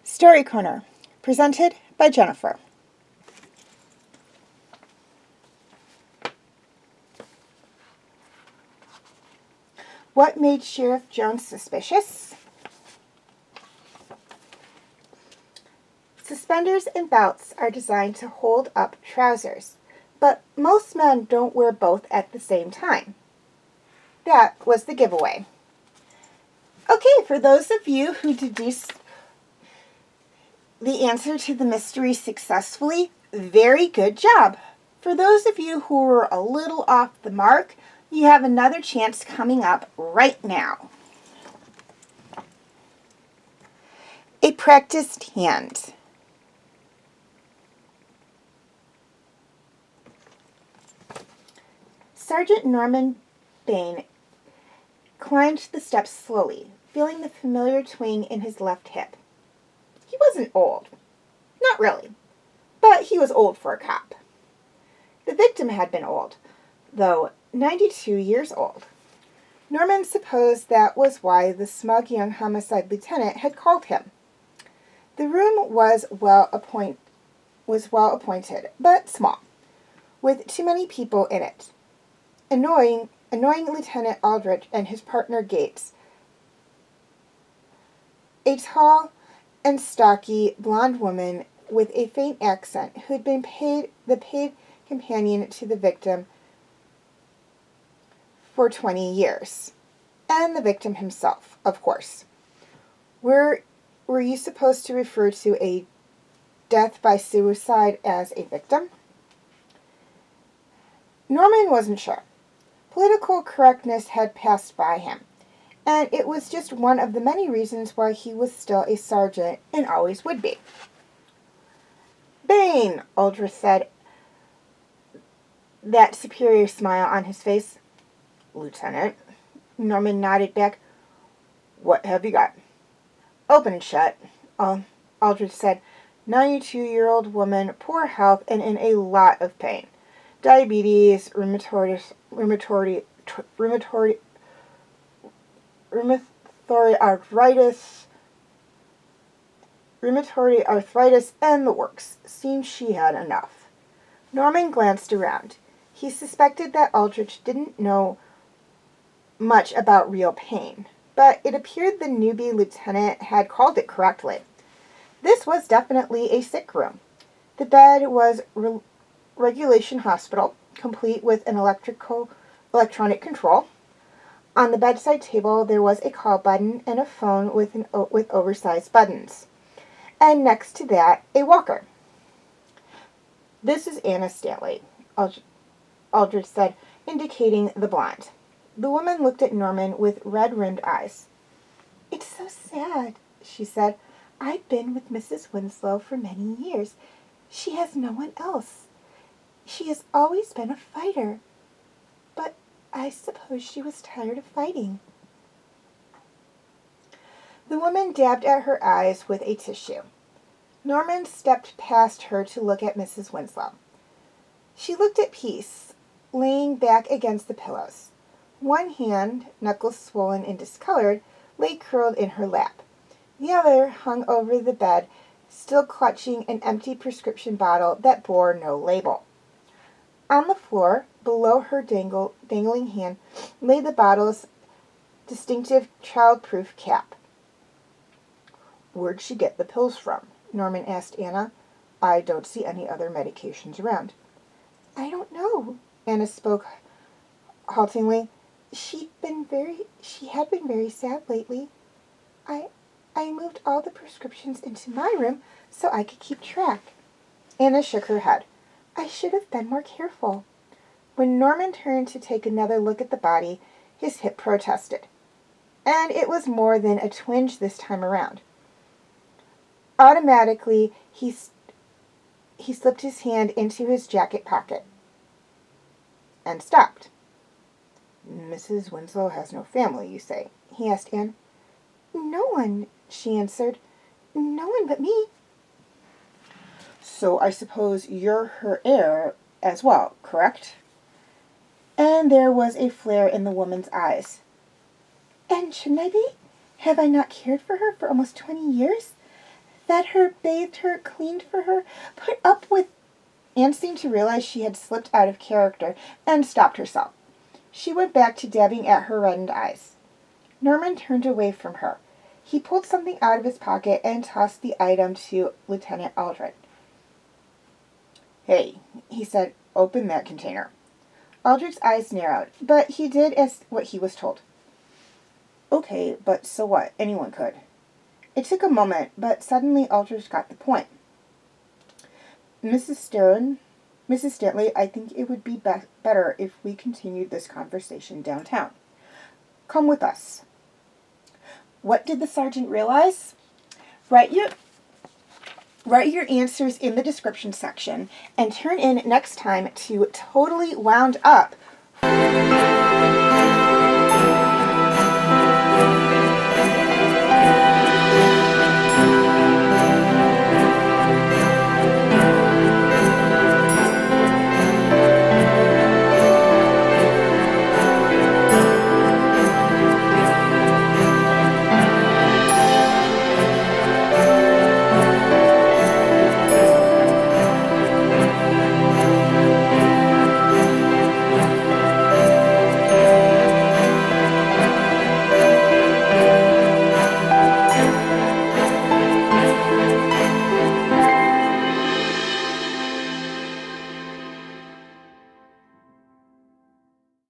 Story Corner, presented by Jennifer. What made Sheriff Jones suspicious? Suspenders and belts are designed to hold up trousers, but most men don't wear both at the same time. That was the giveaway. Okay, for those of you who deduced the answer to the mystery successfully, very good job. For those of you who were a little off the mark, you have another chance coming up right now. A practiced hand. Sergeant Norman Bain climbed the steps slowly, feeling the familiar twinge in his left hip. He wasn't old. Not really. But he was old for a cop. The victim had been old, though 92 years old. Norman supposed that was why the smug young homicide lieutenant had called him. The room was well appointed, but small, with too many people in it. Annoying Lieutenant Aldrich and his partner Gates, a tall and stocky blonde woman with a faint accent who had been the paid companion to the victim for 20 years. And the victim himself, of course. Were you supposed to refer to a death by suicide as a victim? Norman wasn't sure. Political correctness had passed by him, and it was just one of the many reasons why he was still a sergeant and always would be. Bain, Aldrich said, that superior smile on his face. Lieutenant. Norman nodded back. What have you got? Open and shut, Aldrich said. 92-year-old woman, poor health, and in a lot of pain. Diabetes, rheumatoid arthritis, and the works. Seemed she had enough. Norman glanced around. He suspected that Aldrich didn't know much about real pain, but it appeared the newbie lieutenant had called it correctly. This was definitely a sick room. The bed was regulation hospital, complete with an electronic control. On the bedside table, there was a call button and a phone with oversized buttons. And next to that, a walker. This is Anna Stanley, Aldrich said, indicating the blonde. The woman looked at Norman with red-rimmed eyes. It's so sad, she said. I've been with Mrs. Winslow for many years. She has no one else. She has always been a fighter. But I suppose she was tired of fighting. The woman dabbed at her eyes with a tissue. Norman stepped past her to look at Mrs. Winslow. She looked at peace, laying back against the pillows. One hand, knuckles swollen and discolored, lay curled in her lap. The other hung over the bed, still clutching an empty prescription bottle that bore no label. On the floor, below her dangling hand, lay the bottle's distinctive child-proof cap. "Where'd she get the pills from?" Norman asked Anna. "I don't see any other medications around." "I don't know," Anna spoke haltingly. She had been very sad lately. I moved all the prescriptions into my room so I could keep track." Anna shook her head. "I should have been more careful." When Norman turned to take another look at the body, his hip protested. And it was more than a twinge this time around. Automatically, he slipped his hand into his jacket pocket and stopped. "Mrs. Winslow has no family, you say?" he asked Anne. "No one," she answered. "No one but me." "So I suppose you're her heir as well, correct?" And there was a flare in the woman's eyes. "And shouldn't I be? Have I not cared for her for almost 20 years? Fed her, bathed her, cleaned for her, put up with—" Anne seemed to realize she had slipped out of character and stopped herself. She went back to dabbing at her reddened eyes. Norman turned away from her. He pulled something out of his pocket and tossed the item to Lieutenant Aldrin. "Hey," he said, "open that container." Aldrin's eyes narrowed, but he did as what he was told. "Okay, but so what? Anyone could." It took a moment, but suddenly Aldrich got the point. Mrs. Stanley, I think it would be better if we continued this conversation downtown. Come with us." What did the sergeant realize? Write your answers in the description section and turn in next time to Totally Wound Up.